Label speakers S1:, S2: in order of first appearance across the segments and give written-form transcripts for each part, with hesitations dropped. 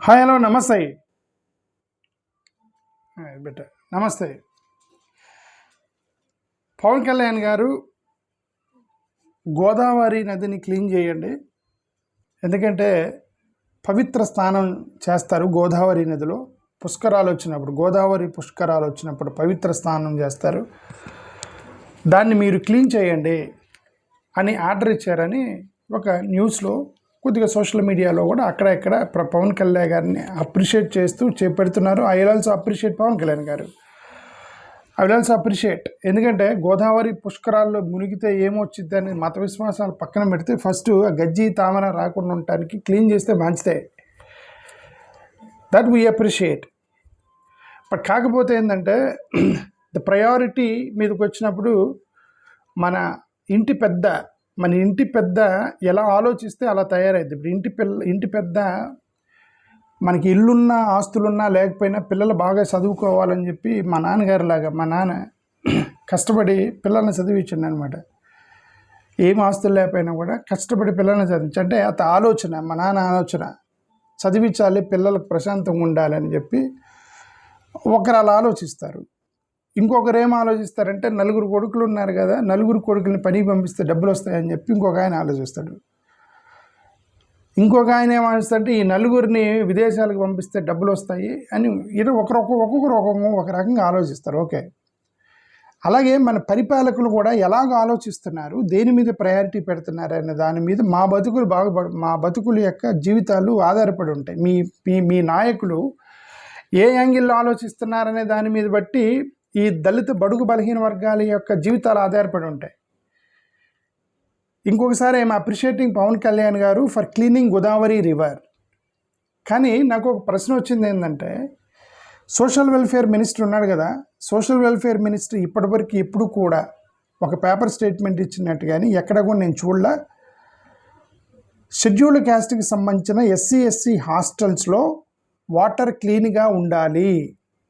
S1: Hi hello నమస్తే better నమస్తే. పవన్ కళ్యాణ్ గారు గోదావరి నదిని క్లీన్ చేయండి, ఎందుకంటే పవిత్ర స్నానం చేస్తారు గోదావరి నదిలో. గోదావరి పుష్కరాలు వచ్చినప్పుడు పవిత్ర స్నానం చేస్తారు, దాన్ని మీరు క్లీన్ చేయండి అని ఆర్డర్ ఇచ్చారని ఒక న్యూస్లో కొద్దిగా సోషల్ మీడియాలో కూడా అక్కడ పవన్ కళ్యాణ్ గారిని అప్రిషియేట్ చేస్తూ పెడుతున్నారు. I will also appreciate Pawan Kalyan garu. I will also appreciate, ఎందుకంటే గోదావరి పుష్కరాల్లో మునిగితే ఏమొచ్చిద్ది అని మత విశ్వాసాలు పక్కన పెడితే ఫస్ట్ గజ్జి తామర రాకుండా ఉండటానికి క్లీన్ చేస్తే మంచిదే. That we appreciate. బట్ కాకపోతే ఏంటంటే ద ప్రయారిటీ మీదకి వచ్చినప్పుడు మన ఇంటి పెద్ద ఎలా ఆలోచిస్తే అలా తయారైద్ది. ఇప్పుడు ఇంటి పెద్ద మనకి ఇల్లున్నా ఆస్తులున్నా లేకపోయినా పిల్లలు బాగా చదువుకోవాలని చెప్పి మా నాన్న కష్టపడి పిల్లల్ని చదివించండి అనమాట. ఏం ఆస్తులు లేకపోయినా కూడా కష్టపడి పిల్లల్ని చదివించి, అంటే మా నాన్న ఆలోచన చదివించాలి, పిల్లలకు ప్రశాంతంగా ఉండాలని చెప్పి ఒకరు అలా ఆలోచిస్తారు. ఇంకొకరు ఏం ఆలోచిస్తారంటే నలుగురు కొడుకులు ఉన్నారు కదా, నలుగురు కొడుకుల్ని పనికి పంపిస్తే డబ్బులు వస్తాయని చెప్పి ఇంకొక ఆయన ఆలోచిస్తాడు. ఇంకొక ఆయన ఏం ఆలోచిస్తారంటే ఈ నలుగురిని విదేశాలకు పంపిస్తే డబ్బులు వస్తాయి అని ఒక్కొక్కరు ఒక రకంగా ఆలోచిస్తారు. ఓకే, అలాగే మన పరిపాలకులు కూడా ఎలాగ ఆలోచిస్తున్నారు, దేని మీద ప్రయారిటీ పెడుతున్నారు అనే దాని మీద మా బతుకుల యొక్క జీవితాలు ఆధారపడి ఉంటాయి. మీ నాయకులు ఏ యాంగిల్లో ఆలోచిస్తున్నారనే దాని మీద బట్టి ఈ దళిత బడుగు బలహీన వర్గాల యొక్క జీవితాలు ఆధారపడి ఉంటాయి. ఇంకొకసారి I'm appreciating Pawan Kalyan garu for cleaning Godavari river. కానీ నాకు ఒక ప్రశ్న వచ్చింది ఏంటంటే, సోషల్ వెల్ఫేర్ మినిస్టర్ ఉన్నాడు కదా, సోషల్ వెల్ఫేర్ మినిస్టర్ ఇప్పటివరకు ఎప్పుడు కూడా ఒక పేపర్ స్టేట్మెంట్ ఇచ్చినట్టు కానీ ఎక్కడ కూడా నేను చూడలే. షెడ్యూల్డ్ క్యాస్ట్కి సంబంధించిన ఎస్సీ హాస్టల్స్లో వాటర్ క్లీన్గా ఉండాలి,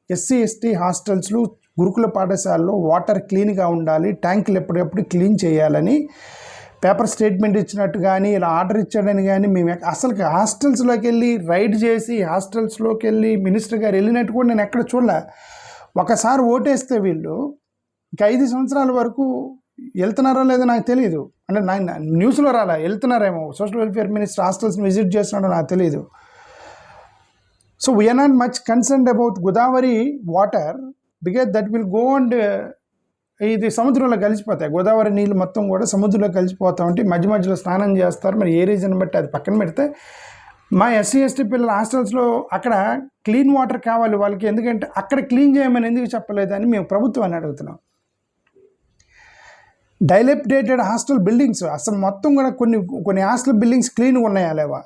S1: ఎస్సీ హాస్టల్స్లో గురుకుల పాఠశాలలో వాటర్ క్లీన్గా ఉండాలి, ట్యాంకులు ఎప్పుడెప్పుడు క్లీన్ చేయాలని పేపర్ స్టేట్మెంట్ ఇచ్చినట్టు కానీ ఇలా ఆర్డర్ ఇచ్చాడని కానీ మేము అసలు హాస్టల్స్లోకి వెళ్ళి రైడ్ చేసి న్యూస్లోకి వెళ్ళి మినిస్టర్ గారు వెళ్ళినట్టు కూడా నేను ఎక్కడ చూడలే. ఒకసారి ఓటేస్తే వీళ్ళు ఇంకా 5 సంవత్సరాల వరకు వెళ్తున్నారో లేదో నాకు తెలియదు. అంటే న్యూస్లో రాలా, వెళ్తున్నారేమో, సోషల్ వెల్ఫేర్ మినిస్టర్ హాస్టల్స్ని విజిట్ చేస్తున్నాడో నాకు తెలియదు. So we are not much concerned about Godavari water because that will go and ఇది సముద్రంలో కలిసిపోతాయి. గోదావరి నీళ్ళు మొత్తం కూడా సముద్రంలో కలిసిపోతా ఉంటే మధ్యలో స్నానం చేస్తారు. మరి ఏ రీజన్ బట్టి అది పక్కన పెడితే మా ఎస్సీ పిల్లల హాస్టల్స్లో అక్కడ క్లీన్ వాటర్ కావాలి వాళ్ళకి, ఎందుకంటే అక్కడ క్లీన్ చేయమని ఎందుకు చెప్పలేదని మేము ప్రభుత్వాన్ని అడుగుతున్నాం. డైలెప్డేటెడ్ హాస్టల్ బిల్డింగ్స్ అసలు మొత్తం కూడా కొన్ని హాస్టల్ బిల్డింగ్స్ క్లీన్గా ఉన్నాయా లేవా?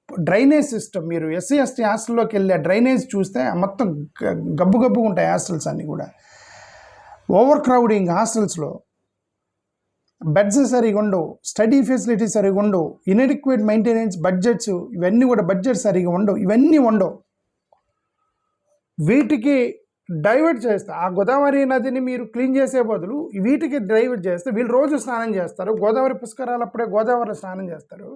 S1: డ్రైనేజ్ సిస్టమ్, మీరు ఎస్సీ హాస్టల్లోకి వెళ్ళే డ్రైనేజ్ చూస్తే మొత్తం గబ్బు ఉంటాయి హాస్టల్స్ అన్నీ కూడా. ఓవర్ క్రౌడింగ్ హాస్టల్స్లో, బెడ్స్ సరిగా ఉండవు, స్టడీ ఫెసిలిటీస్ సరిగా ఉండవు, ఇన్ఎడిక్వేట్ మెయింటెనెన్స్ బడ్జెట్స్, ఇవన్నీ కూడా బడ్జెట్ సరిగా ఉండవు, ఇవన్నీ ఉండవు. వీటికి డైవర్ట్ చేస్తే ఆ గోదావరి నదిని మీరు క్లీన్ చేసే బదులు వీటికి డైవర్ట్ చేస్తే వీళ్ళు రోజు స్నానం చేస్తారు. గోదావరి పుష్కరాలప్పుడే గోదావరిలో స్నానం చేస్తారు,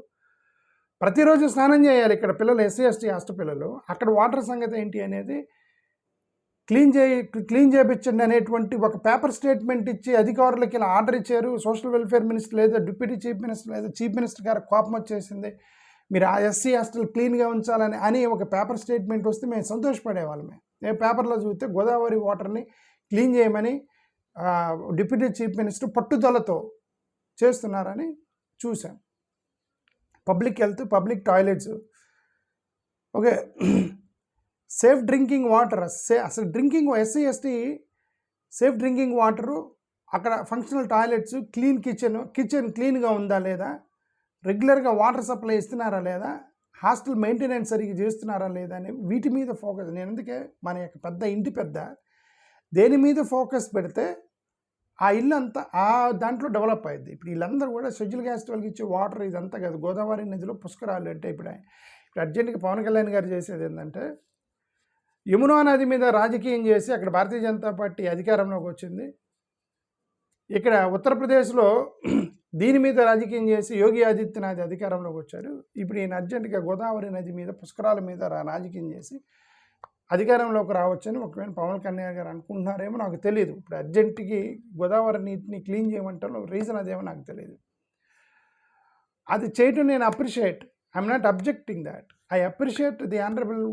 S1: ప్రతిరోజు స్నానం చేయాలి ఇక్కడ పిల్లలు, ఎస్సీ హాస్టల్ పిల్లలు. అక్కడ వాటర్ సంగతి ఏంటి అనేది క్లీన్ చేయించండి అనేటువంటి ఒక పేపర్ స్టేట్మెంట్ ఇచ్చి అధికారులకి ఇలా ఆర్డర్ ఇచ్చారు. సోషల్ వెల్ఫేర్ మినిస్టర్ లేదా డిప్యూటీ చీఫ్ మినిస్టర్ లేదా చీఫ్ మినిస్టర్ గారు కోపం వచ్చేసింది, మీరు ఆ ఎస్సీ హాస్టల్ క్లీన్గా ఉంచాలని ఒక పేపర్ స్టేట్మెంట్ వస్తే మేము సంతోషపడేవాళ్ళమే. పేపర్లో చూస్తే గోదావరి వాటర్ని క్లీన్ చేయమని డిప్యూటీ చీఫ్ మినిస్టర్ పట్టుదలతో చేస్తున్నారని చూసాం. Public health, public toilets, okay, safe drinking water, అసలు ఎస్సీ సేఫ్ డ్రింకింగ్ వాటరు, అక్కడ ఫంక్షనల్ టాయిలెట్స్, క్లీన్ కిచెన్ క్లీన్గా ఉందా లేదా, రెగ్యులర్గా వాటర్ సప్లై ఇస్తున్నారా లేదా, హాస్టల్ మెయింటెనెన్స్ సరిగ్గా చేస్తున్నారా లేదా అని వీటి మీద ఫోకస్. నేను అందుకే మన యొక్క ఇంటి పెద్ద దేని మీద ఫోకస్ పెడితే ఆ ఇల్లు అంతా ఆ దాంట్లో డెవలప్ అయ్యింది. ఇప్పుడు వీళ్ళందరూ కూడా షెడ్యూల్ క్యాస్ట్ వాళ్ళకి ఇచ్చే వాటర్ ఇదంతా కదా, గోదావరి నదిలో పుష్కరాలు అంటే ఇప్పుడు అర్జెంట్గా పవన్ కళ్యాణ్ గారు చేసేది ఏంటంటే, యమునా నది మీద రాజకీయం చేసి అక్కడ భారతీయ జనతా పార్టీ అధికారంలోకి వచ్చింది. ఇక్కడ ఉత్తరప్రదేశ్లో దీని మీద రాజకీయం చేసి యోగి ఆదిత్యనాథ్ అధికారంలోకి వచ్చారు. ఇప్పుడు ఈయన అర్జెంటుగా గోదావరి నది మీద పుష్కరాల మీద రాజకీయం చేసి అధికారంలోకి రావచ్చని ఒకవేళ పవన్ కళ్యాణ్ గారు అనుకుంటున్నారేమో నాకు తెలియదు. ఇప్పుడు అర్జెంటుకి గోదావరి నీటిని క్లీన్ చేయమంటారు, రీజన్ అదేమో నాకు తెలియదు. అది చేయటం నేను appreciate, I'm not objecting that, I appreciate the honourable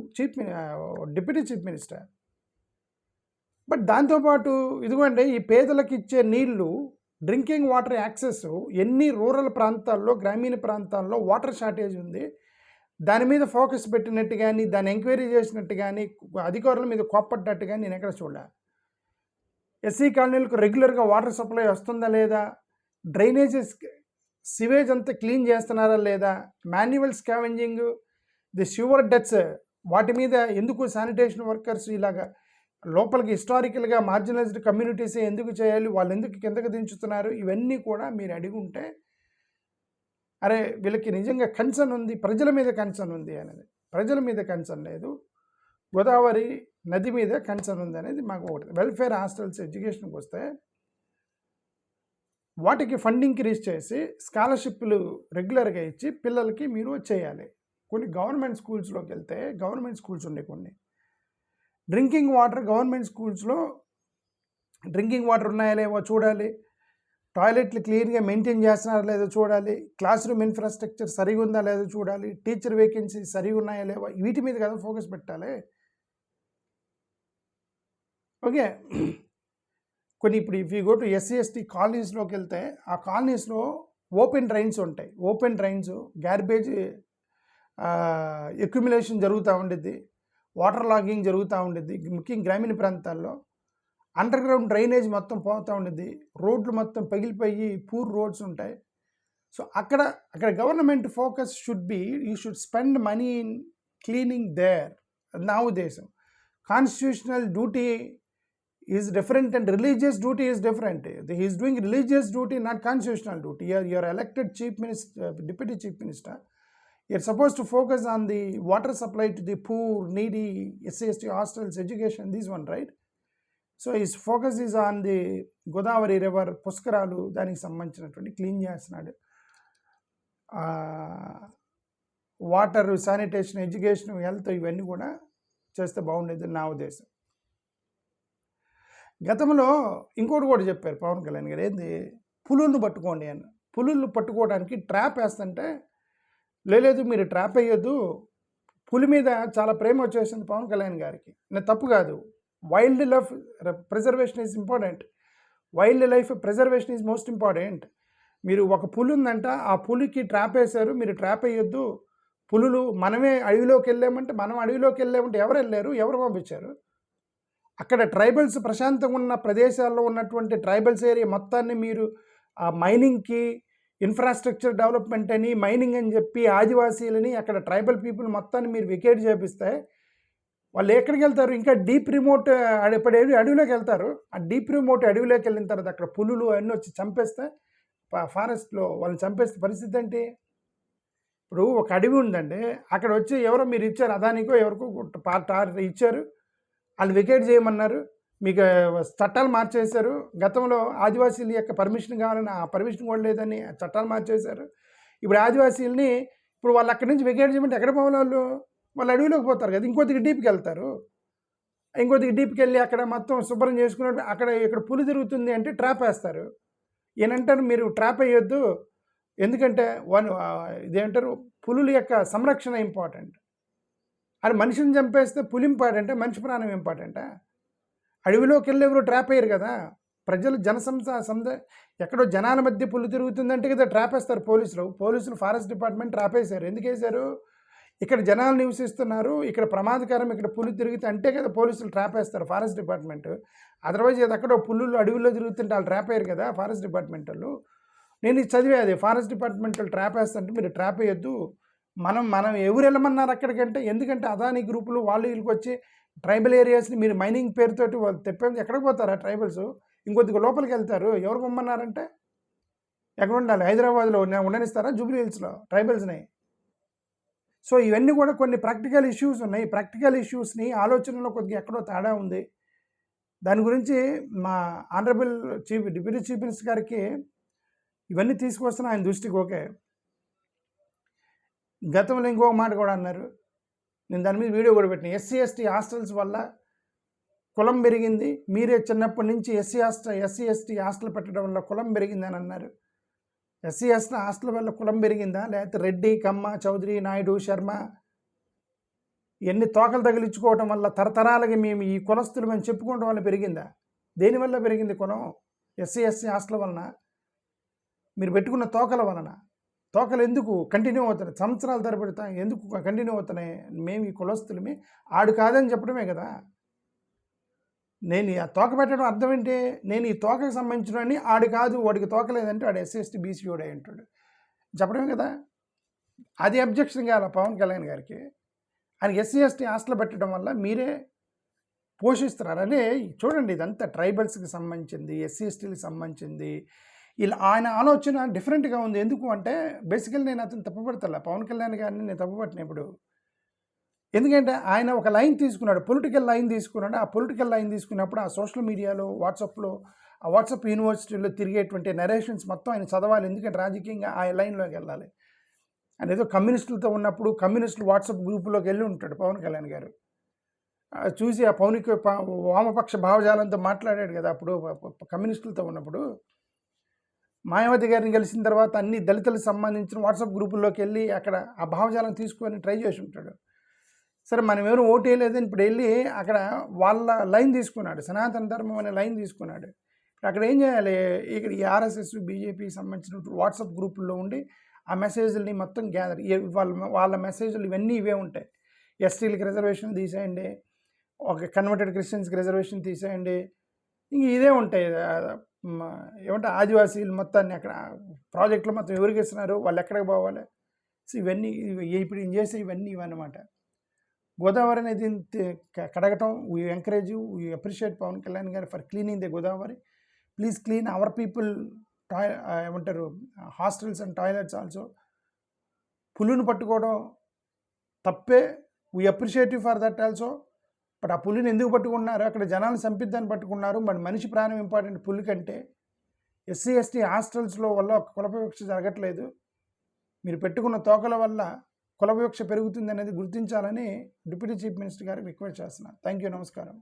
S1: deputy chief minister. But దాంతోపాటు ఇదిగోండి ఈ పేదలకు ఇచ్చే నీళ్లు, డ్రింకింగ్ వాటర్ యాక్సెస్ ఎన్ని రూరల్ ప్రాంతాల్లో, గ్రామీణ ప్రాంతాల్లో వాటర్ షార్టేజ్ ఉంది, దాని మీద ఫోకస్ పెట్టినట్టు కానీ, దాన్ని ఎంక్వైరీ చేసినట్టు కానీ, అధికారుల మీద కోప్పడ్డట్టు కానీ నేను ఎక్కడ చూడలే. ఎస్సీ కాలనీలకు రెగ్యులర్గా వాటర్ సప్లై వస్తుందా లేదా, డ్రైనేజెస్ సివేజ్ అంతా క్లీన్ చేస్తున్నారా లేదా, మాన్యువల్ స్కావెంజింగ్, ది సివర్ డెత్స్ వాటి మీద ఎందుకు శానిటేషన్ వర్కర్స్ ఇలాగా లోపలికి హిస్టారికల్గా మార్జినలైజ్డ్ కమ్యూనిటీసే ఎందుకు చేయాలి, వాళ్ళు ఎందుకు కిందకు దించుతున్నారు, ఇవన్నీ కూడా మీరు అడిగి ఉంటే అరే వీళ్ళకి నిజంగా కన్సర్న్ ఉంది, ప్రజల మీద కన్సర్న్ ఉంది అనేది. ప్రజల మీద కన్సర్న్ లేదు, గోదావరి నది మీద కన్సర్న్ ఉంది అనేది మాకు ఒకటి. వెల్ఫేర్ హాస్టల్స్ ఎడ్యుకేషన్కి వస్తే వాటికి ఫండ్ ఇంక్రీజ్ చేసి స్కాలర్షిప్లు రెగ్యులర్గా ఇచ్చి పిల్లలకి మీరు చేయాలి. కొన్ని గవర్నమెంట్ స్కూల్స్లోకి వెళ్తే, గవర్నమెంట్ స్కూల్స్ ఉండే కొన్ని డ్రింకింగ్ వాటర్, గవర్నమెంట్ స్కూల్స్లో డ్రింకింగ్ వాటర్ ఉన్నాయా లేవో చూడాలి, టాయిలెట్లు క్లీన్గా మెయింటైన్ చేస్తున్నారా లేదో చూడాలి, క్లాస్ రూమ్ ఇన్ఫ్రాస్ట్రక్చర్ సరిగా ఉందా లేదో చూడాలి, టీచర్ వేకెన్సీ సరిగా ఉన్నాయా లేవో, వీటి మీద కదా ఫోకస్ పెట్టాలి. ఓకే, కొన్ని ఇప్పుడు if you go to SC ST కాలనీస్లోకి వెళ్తే ఆ కాలనీస్లో ఓపెన్ డ్రైన్స్ ఉంటాయి. ఓపెన్ డ్రైన్స్, గార్బేజ్ అక్యుములేషన్ జరుగుతూ ఉండిద్ది, వాటర్ లాగింగ్ జరుగుతూ ఉండిద్ది. ముఖ్యంగా గ్రామీణ ప్రాంతాల్లో అండర్ గ్రౌండ్ డ్రైనేజ్ మొత్తం పోతూ ఉండిద్ది, రోడ్లు మొత్తం పగిలిపోయి పూర్ రోడ్స్ ఉంటాయి. సో అక్కడ government focus should be, you should spend money in cleaning there. నా ఉద్దేశం. Constitutional duty is different and religious duty is different. He is doing religious duty, not constitutional duty. You are elected chief minister, deputy chief minister. You are supposed to focus on the water supply to the poor, needy, SC/ST hostels, education, this one, right? So his focus is on the Godavari river, పుష్కరాలు, దానికి సంబంధించినటువంటి clean చేస్తున్నాడు. Water, sanitation, education, health ఇవన్నీ కూడా చేస్తే బాగుండేది నా ఉద్దేశం. గతంలో ఇంకోటి కూడా చెప్పారు పవన్ కళ్యాణ్ గారు, ఏంది పులులను పట్టుకోండి అని. పులులు పట్టుకోవడానికి ట్రాప్ వేస్తుంటే లేదు మీరు ట్రాప్ వేయొద్దు, పులి మీద చాలా ప్రేమ వచ్చేసింది పవన్ కళ్యాణ్ గారికి. నేను తప్పు కాదు, wild life preservation is important, wild life preservation is most important. మీరు ఒక పులి ఉందంట, ఆ పులికి ట్రాప్ వేశారు, మీరు ట్రాప్ వేయొద్దు, పులులు మనమే అడవిలోకి వెళ్ళామంటే, మనం అడవిలోకి వెళ్ళామంటే ఎవరు వెళ్ళారు, ఎవరు పంపించారు? అక్కడ ట్రైబల్స్ ప్రశాంతంగా ఉన్న ప్రదేశాల్లో ఉన్నటువంటి ట్రైబల్స్ ఏరియా మొత్తాన్ని మీరు ఆ మైనింగ్కి, ఇన్ఫ్రాస్ట్రక్చర్ డెవలప్మెంట్ అని, మైనింగ్ అని చెప్పి ఆదివాసీలని, అక్కడ ట్రైబల్ పీపుల్ మొత్తాన్ని మీరు వికేట్ చేపిస్తే వాళ్ళు ఎక్కడికి వెళ్తారు? ఇంకా డీప్ రిమోట్ అడవిలోకి వెళ్తారు. ఆ డీప్ రిమోట్ అడవిలోకి వెళ్ళిన తర్వాత అక్కడ పులులు అన్నీ వచ్చి చంపేస్తే, ఫారెస్ట్లో వాళ్ళని చంపేస్తే పరిస్థితి ఏంటి? ఇప్పుడు ఒక అడవి ఉందండి, అక్కడ వచ్చి ఎవరో మీరు ఇచ్చారు, అదానికో ఎవరికో ఇచ్చారు, వాళ్ళు వికేట్ చేయమన్నారు, మీకు చట్టాలు మార్చేశారు. గతంలో ఆదివాసీల యొక్క పర్మిషన్ కావాలని ఆ పర్మిషన్ కూడా లేదని చట్టాలు మార్చేశారు. ఇప్పుడు ఆదివాసీలని ఇప్పుడు వాళ్ళు అక్కడి నుంచి వికేట్ చేయమంటే ఎక్కడ పోవాలి? వాళ్ళు అడవిలోకి పోతారు కదా, ఇంకొద్దిగా డీప్కి వెళ్తారు. ఇంకొద్దిగా డీప్కి వెళ్ళి అక్కడ మొత్తం శుభ్రం చేసుకున్నట్టు ఇక్కడ పులి తిరుగుతుంది అంటే ట్రాప్ వేస్తారు. ఏనంటారు, మీరు ట్రాప్ వేయొద్దు, ఎందుకంటే ఇదేంటారు, పులుల యొక్క సంరక్షణ ఇంపార్టెంట్. అది మనిషిని చంపేస్తే పులి ఇంపార్టెంటా, మనిషి ప్రాణం ఇంపార్టెంటా? అడవిలోకి వెళ్ళి ఎవరు ట్రాప్ అయ్యారు కదా, ప్రజలు ఎక్కడో జనాల మధ్య పులి తిరుగుతుందంటే కదా ట్రాప్ వేస్తారు పోలీసులు. ఫారెస్ట్ డిపార్ట్మెంట్ ట్రాప్ వేశారు. ఎందుకు వేశారు? ఇక్కడ జనాలు నివసిస్తున్నారు, ఇక్కడ ప్రమాదకరం, ఇక్కడ పులి తిరిగితే అంటే కదా పోలీసులు ట్రాప్ వేస్తారు, ఫారెస్ట్ డిపార్ట్మెంట్. అదర్వైజ్ అది ఎక్కడో పుల్లులు అడవిలో తిరుగుతుంటే వాళ్ళు ట్రాప్ అయ్యారు కదా ఫారెస్ట్ డిపార్ట్మెంట్ వాళ్ళు. నేను ఇది చదివేది, ఫారెస్ట్ డిపార్ట్మెంట్ వాళ్ళు ట్రాప్ వేస్తుంటే మీరు ట్రాప్ వేయొద్దు, మనం ఎవరు వెళ్ళమన్నారు అక్కడికంటే, ఎందుకంటే అదానీ గ్రూపులు వాళ్ళు వీళ్ళకి వచ్చి ట్రైబల్ ఏరియాస్ని మీరు మైనింగ్ పేరుతోటి వాళ్ళు తెప్పేది ఎక్కడికి పోతారా ట్రైబల్స్? ఇంకొద్దిగా లోపలికి వెళ్తారు. ఎవరు పొమ్మన్నారంటే ఎక్కడ ఉండాలి? హైదరాబాద్లో ఉండనిస్తారా జూబ్లీ హిల్స్లో ట్రైబల్స్ని? సో ఇవన్నీ కూడా కొన్ని ప్రాక్టికల్ ఇష్యూస్ ఉన్నాయి. ప్రాక్టికల్ ఇష్యూస్ని ఆలోచనలో కొద్దిగా ఎక్కడో తేడా ఉంది. దాని గురించి మా ఆనరబుల్ డిప్యూటీ చీఫ్ మినిస్టర్ గారికి ఇవన్నీ తీసుకొస్తున్న ఆయన దృష్టికి ఓకే. గతంలో ఇంకొక మాట కూడా అన్నారు, నేను దాని మీద వీడియో కూడా పెట్టిన, ఎస్సీ ఎస్టీ హాస్టల్స్ వల్ల కులం పెరిగింది, మీరే చిన్నప్పటి నుంచి ఎస్సీ ఎస్టీ హాస్టల్ పెట్టడం వల్ల కులం పెరిగిందని అన్నారు. ఎస్సీ ఎస్టీ హాస్టల్ వల్ల కులం పెరిగిందా, లేకపోతే రెడ్డి, కమ్మ, చౌదరి, నాయుడు, శర్మ ఎన్ని తోకలు తగిలించుకోవటం వల్ల తరతరాలకి మేము ఈ కులస్తులు మేము చెప్పుకోవడం వల్ల పెరిగిందా? దేనివల్ల పెరిగింది కులం? ఎస్సీ ఎస్టీ హాస్టల్ వలన, మీరు పెట్టుకున్న తోకల వలన. తోకలు ఎందుకు కంటిన్యూ అవుతున్నాయి? సంవత్సరాల తరబడి ఎందుకు కంటిన్యూ అవుతున్నాయి? మేము ఈ కులస్తులమే, ఆడు కాదని చెప్పడమే కదా. నేను ఆ తోక పెట్టడం అర్థం ఏంటి? నేను ఈ తోకకు సంబంధించిన ఆడు కాదు, వాడికి తోక లేదంటే వాడు ఎస్సీ ఎస్టీ బీసీ ఓడే అంటాడు చెప్పడమే కదా. అది అబ్జెక్షన్ కాదు పవన్ కళ్యాణ్ గారికి. ఆయనకి ఎస్సీ ఎస్టీ హాస్టల్ పెట్టడం వల్ల మీరే పోషిస్తున్నారు. అదే చూడండి, ఇదంతా ట్రైబల్స్కి సంబంధించింది, ఎస్సీ ఎస్టీలకు సంబంధించింది. ఇలా ఆయన ఆలోచన డిఫరెంట్గా ఉంది. ఎందుకు అంటే బేసికల్ నేను అతను తప్పుపడతా, పవన్ కళ్యాణ్ గారిని నేను తప్పుపట్టిన ఇప్పుడు. ఎందుకంటే ఆయన ఒక లైన్ తీసుకున్నాడు, పొలిటికల్ లైన్ తీసుకున్నాడు. ఆ పొలిటికల్ లైన్ తీసుకున్నప్పుడు ఆ సోషల్ మీడియాలో, వాట్సాప్లో, ఆ వాట్సాప్ యూనివర్సిటీలో తిరిగేటువంటి నరేషన్స్ మొత్తం ఆయన చదవాలి. ఎందుకంటే రాజకీయంగా ఆ లైన్లోకి వెళ్ళాలి. ఆయన ఏదో కమ్యూనిస్టులతో ఉన్నప్పుడు కమ్యూనిస్టులు వాట్సాప్ గ్రూపులోకి వెళ్ళి ఉంటాడు పవన్ కళ్యాణ్ గారు. చూసి ఆ వామపక్ష భావజాలంతో మాట్లాడాడు కదా అప్పుడు కమ్యూనిస్టులతో ఉన్నప్పుడు. మాయావతి గారిని కలిసిన తర్వాత అన్ని దళితులకు సంబంధించిన వాట్సాప్ గ్రూపుల్లోకి వెళ్ళి అక్కడ ఆ భావజాలం తీసుకొని ట్రై చేసి ఉంటాడు. సరే, మనం ఎవరు ఓటు వేయలేదని ఇప్పుడు వెళ్ళి అక్కడ వాళ్ళ లైన్ తీసుకున్నాడు, సనాతన ధర్మం అనే లైన్ తీసుకున్నాడు. అక్కడ ఏం చేయాలి? ఇక్కడ ఈ ఆర్ఎస్ఎస్, బీజేపీకి సంబంధించిన వాట్సాప్ గ్రూపుల్లో ఉండి ఆ మెసేజ్ని మొత్తం గ్యాదర్, వాళ్ళ మెసేజ్లు ఇవన్నీ ఇవే ఉంటాయి. ఎస్టీలకి రిజర్వేషన్ తీసేయండి, ఒక కన్వర్టెడ్ క్రిస్టియన్స్కి రిజర్వేషన్ తీసేయండి, ఇంక ఇదే ఉంటాయి. ఏమంటే ఆదివాసీలు మొత్తాన్ని అక్కడ ప్రాజెక్టులు మొత్తం ఎవరికి ఇస్తున్నారు, వాళ్ళు ఎక్కడికి పోవాలి. సో ఇవన్నీ ఇప్పుడు ఏం చేసే ఇవన్నమాట. గోదావరి అనేది కడగటం, we encourage, we appreciate Pawan Kalyan garu for cleaning the Godavari. Please clean our people ఏమంటారు హాస్టల్స్ అండ్ టాయిలెట్స్ ఆల్సో. పులును పట్టుకోవడం తప్పే, we appreciate for that also. But ఆ పులిని ఎందుకు పట్టుకున్నారు? అక్కడ జనాలను చంపిద్దాన్ని పట్టుకున్నారు. మరి మనిషి ప్రాణం ఇంపార్టెంట్ పులి కంటే. ఎస్సీ ఎస్టీ హాస్టల్స్లో వల్ల కుల వివక్ష జరగట్లేదు, మీరు పెట్టుకున్న తోకల వల్ల కుల వివక్ష పెరుగుతుంది అనేది గుర్తించాలని డిప్యూటీ చీఫ్ మినిస్టర్ గారికి రిక్వెస్ట్ చేస్తున్నాను. థ్యాంక్ యూ, నమస్కారం.